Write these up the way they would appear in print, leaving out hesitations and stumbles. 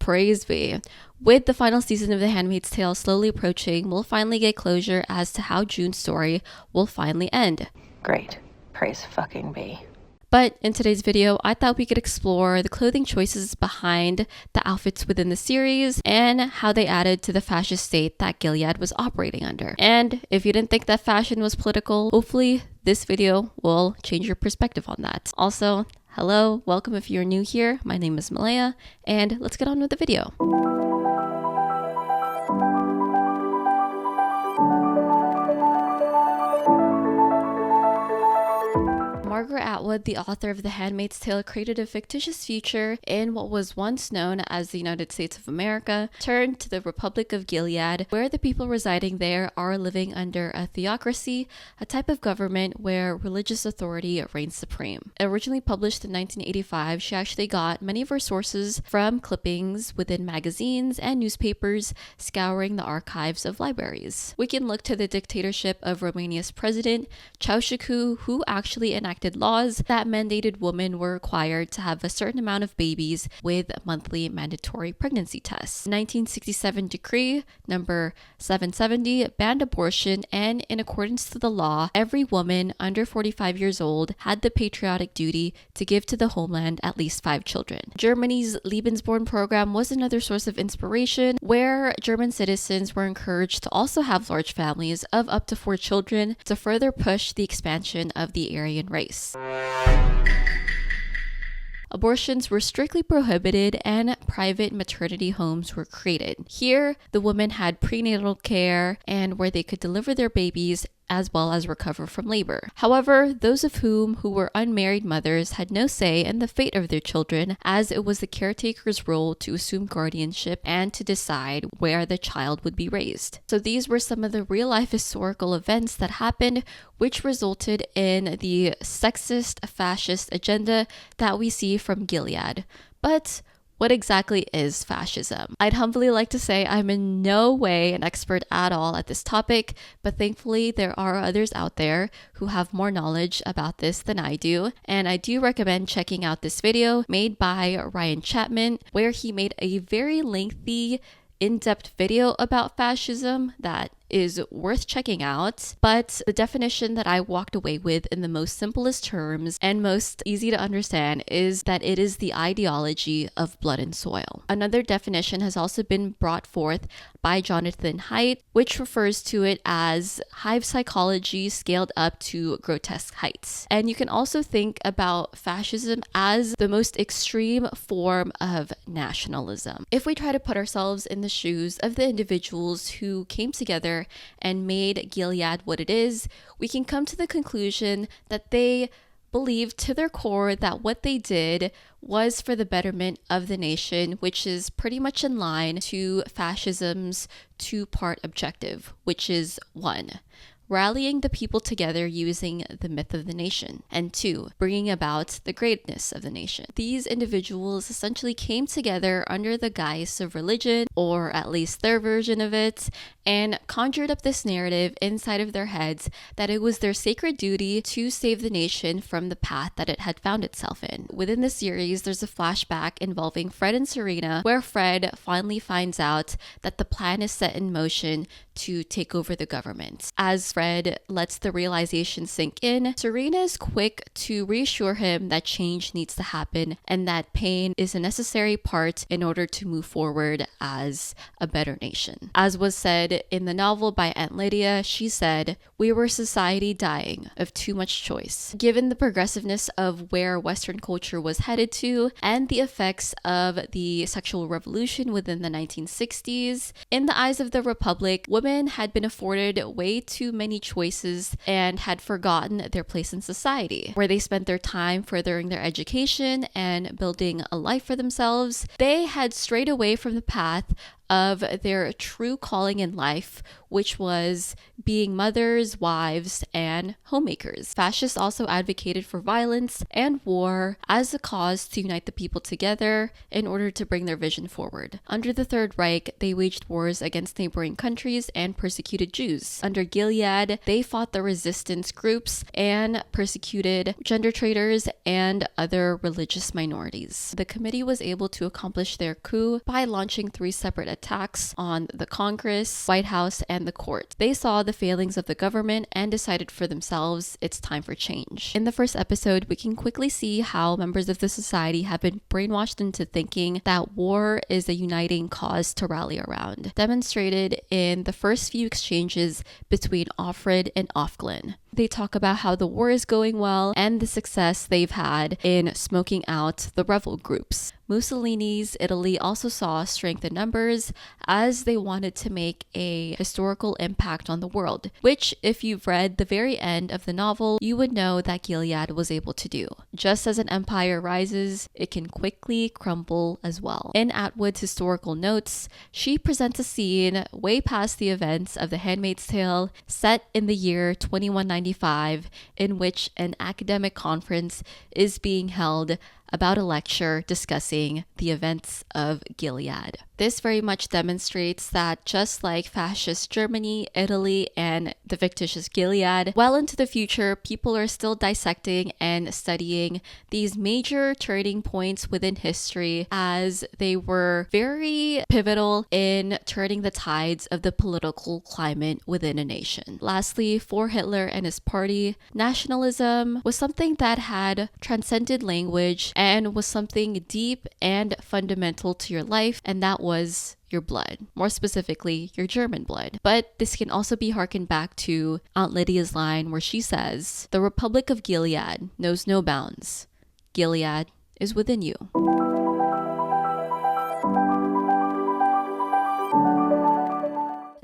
Praise be. With the final season of The Handmaid's Tale slowly approaching, we'll finally get closure as to how June's story will finally end. Great. Praise fucking be. But in today's video, I thought we could explore the clothing choices behind the outfits within the series and how they added to the fascist state that Gilead was operating under. And if you didn't think that fashion was political, hopefully this video will change your perspective on that. Also, hello, welcome if you're new here. My name is Malaya, and let's get on with the video. Margaret Atwood, the author of The Handmaid's Tale, created a fictitious future in what was once known as the United States of America, turned to the Republic of Gilead, where the people residing there are living under a theocracy, a type of government where religious authority reigns supreme. Originally published in 1985, she actually got many of her sources from clippings within magazines and newspapers, scouring the archives of libraries. We can look to the dictatorship of Romania's president, Ceausescu, who actually enacted laws that mandated women were required to have a certain amount of babies with monthly mandatory pregnancy tests. 1967 decree number 770 banned abortion, and in accordance to the law, every woman under 45 years old had the patriotic duty to give to the homeland at least 5 children. Germany's Lebensborn program was another source of inspiration, where German citizens were encouraged to also have large families of up to 4 children to further push the expansion of the Aryan race. Abortions were strictly prohibited and private maternity homes were created. Here, the women had prenatal care and where they could deliver their babies as well as recover from labor. However, those of whom who were unmarried mothers had no say in the fate of their children, as it was the caretaker's role to assume guardianship and to decide where the child would be raised. So these were some of the real-life historical events that happened, which resulted in the sexist, fascist agenda that we see from Gilead. But what exactly is fascism? I'd humbly like to say I'm in no way an expert at all at this topic, but thankfully there are others out there who have more knowledge about this than I do, and I do recommend checking out this video made by Ryan Chapman, where he made a very lengthy, in-depth video about fascism that is worth checking out. But the definition that I walked away with in the most simplest terms and most easy to understand is that it is the ideology of blood and soil. Another definition has also been brought forth by Jonathan Haidt, which refers to it as hive psychology scaled up to grotesque heights. And you can also think about fascism as the most extreme form of nationalism. If we try to put ourselves in the shoes of the individuals who came together and made Gilead what it is, we can come to the conclusion that they believed to their core that what they did was for the betterment of the nation, which is pretty much in line to fascism's 2-part objective, which is 1, rallying the people together using the myth of the nation, and 2, bringing about the greatness of the nation. These individuals essentially came together under the guise of religion, or at least their version of it, and conjured up this narrative inside of their heads that it was their sacred duty to save the nation from the path that it had found itself in. Within the series, there's a flashback involving Fred and Serena, where Fred finally finds out that the plan is set in motion to take over the government. As Fred lets the realization sink in, Serena is quick to reassure him that change needs to happen and that pain is a necessary part in order to move forward as a better nation. As was said in the novel by Aunt Lydia, she said, "We were a society dying of too much choice." Given the progressiveness of where Western culture was headed to and the effects of the sexual revolution within the 1960s, in the eyes of the Republic, women had been afforded way too many choices and had forgotten their place in society, where they spent their time furthering their education and building a life for themselves. They had strayed away from the path of their true calling in life, which was being mothers, wives, and homemakers. Fascists also advocated for violence and war as a cause to unite the people together in order to bring their vision forward. Under the Third Reich, they waged wars against neighboring countries and persecuted Jews. Under Gilead, they fought the resistance groups and persecuted gender traitors and other religious minorities. The committee was able to accomplish their coup by launching 3 separate attacks on the Congress, White House, and the court. They saw the failings of the government and decided for themselves it's time for change. In the first episode, we can quickly see how members of the society have been brainwashed into thinking that war is a uniting cause to rally around, demonstrated in the first few exchanges between Offred and Ofglin. They talk about how the war is going well and the success they've had in smoking out the rebel groups. Mussolini's Italy also saw strength in numbers as they wanted to make a historical impact on the world, which, if you've read the very end of the novel, you would know that Gilead was able to do. Just as an empire rises, it can quickly crumble as well. In Atwood's historical notes, she presents a scene way past the events of The Handmaid's Tale, set in the year 2195, in which an academic conference is being held about a lecture discussing the events of Gilead. This very much demonstrates that just like fascist Germany, Italy, and the fictitious Gilead, well into the future, people are still dissecting and studying these major turning points within history as they were very pivotal in turning the tides of the political climate within a nation. Lastly, for Hitler and his party, nationalism was something that had transcended language and was something deep and fundamental to your life, and that was your blood, more specifically your German blood. But this can also be harkened back to Aunt Lydia's line where she says, "The Republic of Gilead knows no bounds. Gilead is within you."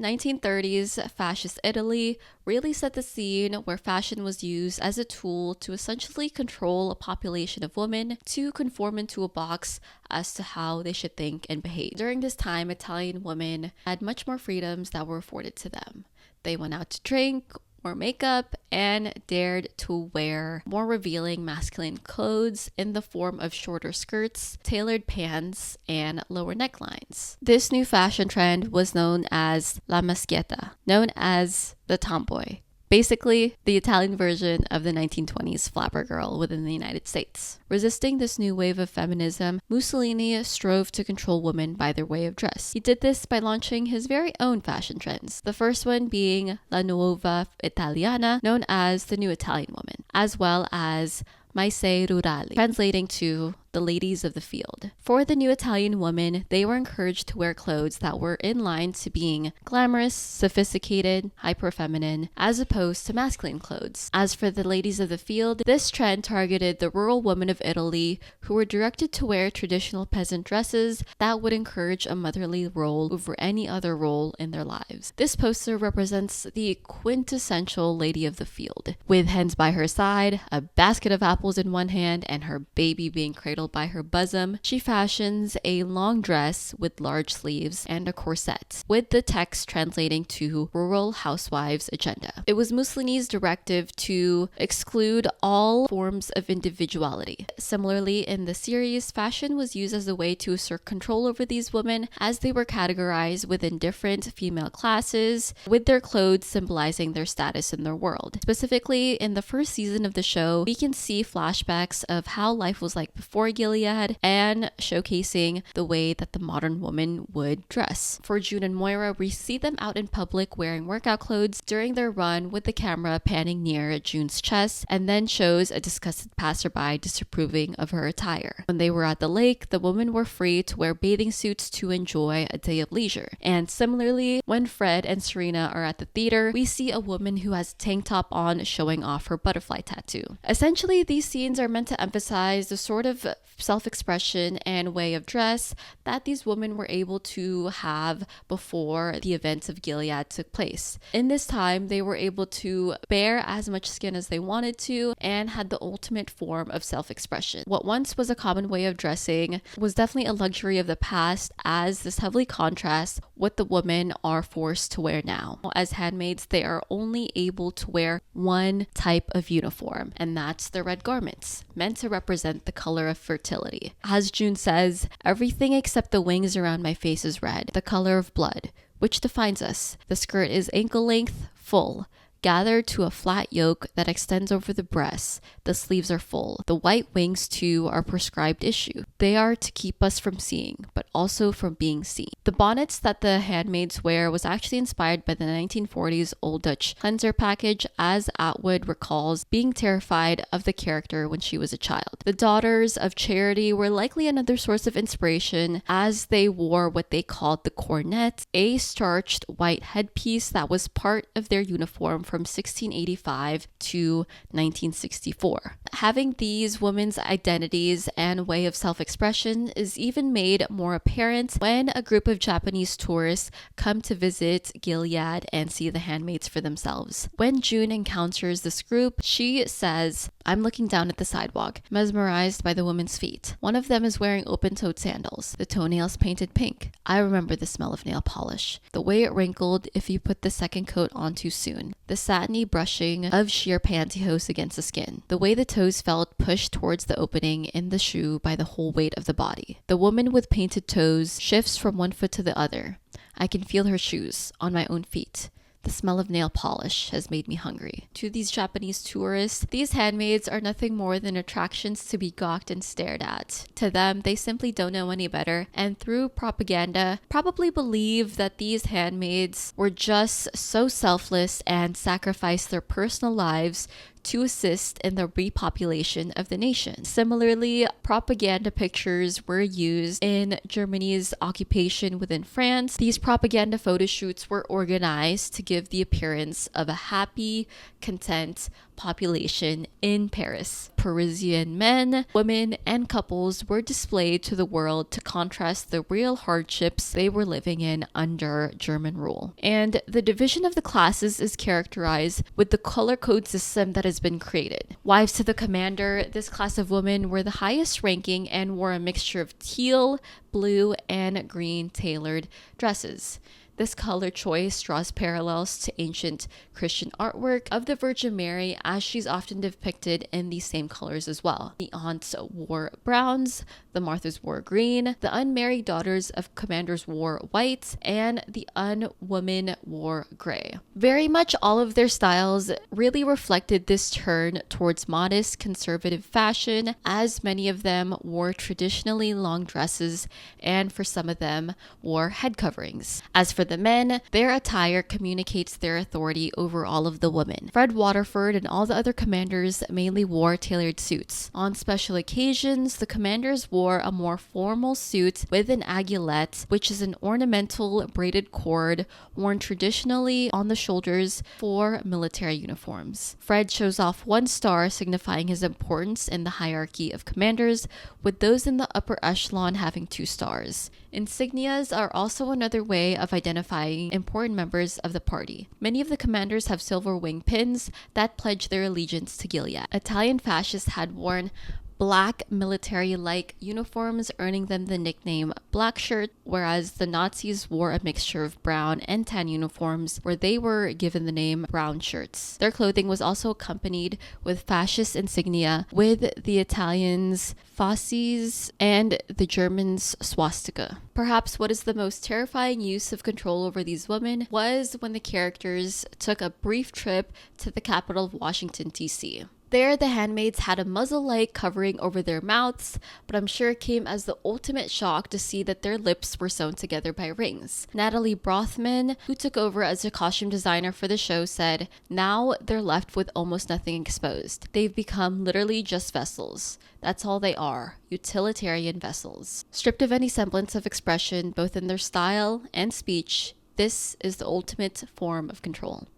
1930s fascist Italy really set the scene where fashion was used as a tool to essentially control a population of women to conform into a box as to how they should think and behave. During this time, Italian women had much more freedoms that were afforded to them. They went out to drink or makeup and dared to wear more revealing masculine clothes in the form of shorter skirts, tailored pants, and lower necklines. This new fashion trend was known as la maschietta, known as the tomboy. Basically, the Italian version of the 1920s flapper girl within the United States. Resisting this new wave of feminism, Mussolini strove to control women by their way of dress. He did this by launching his very own fashion trends, the first one being La Nuova Italiana, known as the New Italian Woman, as well as Maese Rurali, translating to the ladies of the field. For the New Italian woman, they were encouraged to wear clothes that were in line to being glamorous, sophisticated, hyper-feminine, as opposed to masculine clothes. As for the ladies of the field, this trend targeted the rural women of Italy who were directed to wear traditional peasant dresses that would encourage a motherly role over any other role in their lives. This poster represents the quintessential lady of the field, with hens by her side, a basket of apples in one hand, and her baby being cradled by her bosom. She fashions a long dress with large sleeves and a corset, with the text translating to Rural Housewives Agenda. It was Mussolini's directive to exclude all forms of individuality. Similarly, in the series, fashion was used as a way to assert control over these women as they were categorized within different female classes, with their clothes symbolizing their status in their world. Specifically, in the first season of the show, we can see flashbacks of how life was like before Gilead and showcasing the way that the modern woman would dress. For June and Moira, we see them out in public wearing workout clothes during their run, with the camera panning near June's chest and then shows a disgusted passerby disapproving of her attire. When they were at the lake, the women were free to wear bathing suits to enjoy a day of leisure. And similarly, when Fred and Serena are at the theater, we see a woman who has a tank top on showing off her butterfly tattoo. Essentially, these scenes are meant to emphasize the sort of self-expression and way of dress that these women were able to have before the events of Gilead took place. In this time, they were able to bear as much skin as they wanted to and had the ultimate form of self-expression. What once was a common way of dressing was definitely a luxury of the past, as this heavily contrasts what the women are forced to wear now. As handmaids, they are only able to wear one type of uniform, and that's the red garments, meant to represent the color of fertility. As June says, everything except the wings around my face is red, the color of blood, which defines us. The skirt is ankle length, full, gathered to a flat yoke that extends over the breasts. The sleeves are full. The white wings too are prescribed issue. They are to keep us from seeing, but also from being seen. The bonnets that the handmaids wear was actually inspired by the 1940s Old Dutch cleanser package, as Atwood recalls being terrified of the character when she was a child. The Daughters of Charity were likely another source of inspiration, as they wore what they called the cornet, a starched white headpiece that was part of their uniform from 1685 to 1964. Having these women's identities and way of self-expression is even made more apparent when a group of Japanese tourists come to visit Gilead and see the handmaids for themselves. When June encounters this group, she says, "I'm looking down at the sidewalk, mesmerized by the women's feet. One of them is wearing open-toed sandals, the toenails painted pink. I remember the smell of nail polish, the way it wrinkled if you put the second coat on too soon, the satiny brushing of sheer pantyhose against the skin, the way the toes felt pushed towards the opening in the shoe by the whole weight of the body. The woman with painted toes shifts from one foot to the other. I can feel her shoes on my own feet. The smell of nail polish has made me hungry." To these Japanese tourists, these handmaids are nothing more than attractions to be gawked and stared at. To them, they simply don't know any better, and through propaganda, probably believe that these handmaids were just so selfless and sacrificed their personal lives to assist in the repopulation of the nation. Similarly, propaganda pictures were used in Germany's occupation within France. These propaganda photo shoots were organized to give the appearance of a happy, content population in Paris. Parisian men, women, and couples were displayed to the world to contrast the real hardships they were living in under German rule. And the division of the classes is characterized with the color code system that has been created. Wives to the commander, this class of women were the highest ranking and wore a mixture of teal, blue, and green tailored dresses. This color choice draws parallels to ancient Christian artwork of the Virgin Mary, as she's often depicted in these same colors as well. The aunts wore browns, the Marthas wore green, the unmarried daughters of commanders wore white, and the unwomen wore gray. Very much all of their styles really reflected this turn towards modest, conservative fashion, as many of them wore traditionally long dresses, and for some of them wore head coverings. As for the men, their attire communicates their authority over all of the women. Fred Waterford and all the other commanders mainly wore tailored suits. On special occasions, the commanders wore a more formal suit with an aiguillette, which is an ornamental braided cord worn traditionally on the shoulders for military uniforms. Fred shows off one star, signifying his importance in the hierarchy of commanders, with those in the upper echelon having 2 stars. Insignias are also another way of identifying important members of the party. Many of the commanders have silver wing pins that pledge their allegiance to Gilead. Italian fascists had worn black military-like uniforms, earning them the nickname Black Shirt, whereas the Nazis wore a mixture of brown and tan uniforms, where they were given the name Brown Shirts. Their clothing was also accompanied with fascist insignia, with the Italians' fasces and the Germans' swastika. Perhaps what is the most terrifying use of control over these women was when the characters took a brief trip to the capital of Washington, D.C. There, the handmaids had a muzzle-like covering over their mouths, but I'm sure it came as the ultimate shock to see that their lips were sewn together by rings. Natalie Brothman, who took over as a costume designer for the show, said, "Now they're left with almost nothing exposed. They've become literally just vessels. That's all they are, utilitarian vessels." Stripped of any semblance of expression, both in their style and speech, this is the ultimate form of control.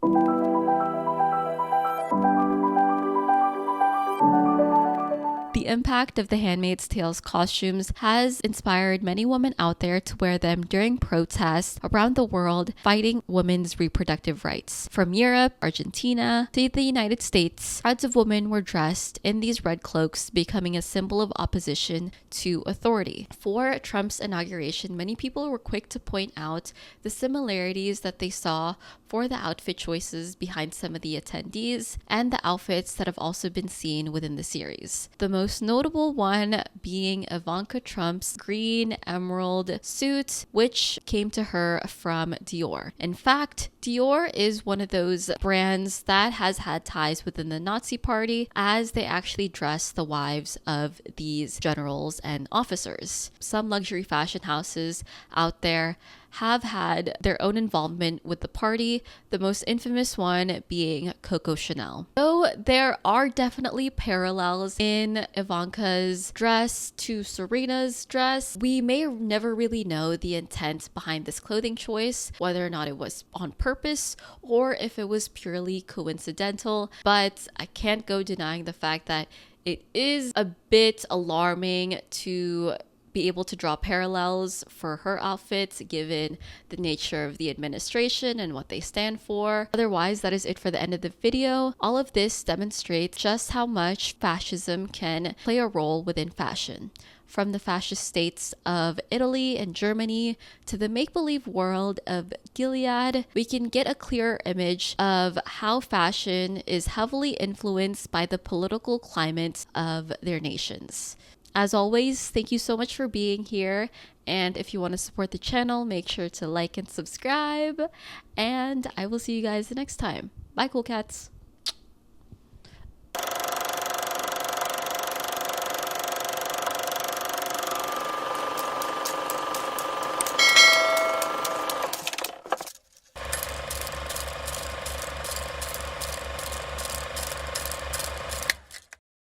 The The impact of the Handmaid's Tale's costumes has inspired many women out there to wear them during protests around the world fighting women's reproductive rights. From Europe, Argentina, to the United States, crowds of women were dressed in these red cloaks, becoming a symbol of opposition to authority. For Trump's inauguration, many people were quick to point out the similarities that they saw for the outfit choices behind some of the attendees and the outfits that have also been seen within the series. The most notable one being Ivanka Trump's green emerald suit, which came to her from Dior. In fact, Dior is one of those brands that has had ties within the Nazi Party, as they actually dress the wives of these generals and officers. Some luxury fashion houses out there have had their own involvement with the party, the most infamous one being Coco Chanel. Though there are definitely parallels in Ivanka's dress to Serena's dress, we may never really know the intent behind this clothing choice, whether or not it was on purpose or if it was purely coincidental, but I can't go denying the fact that it is a bit alarming to be able to draw parallels for her outfits given the nature of the administration and what they stand for. Otherwise, that is it for the end of the video. All of this demonstrates just how much fascism can play a role within fashion. From the fascist states of Italy and Germany to the make-believe world of Gilead, we can get a clearer image of how fashion is heavily influenced by the political climate of their nations. As always, thank you so much for being here. And if you want to support the channel, make sure to like and subscribe. And I will see you guys the next time. Bye, cool cats.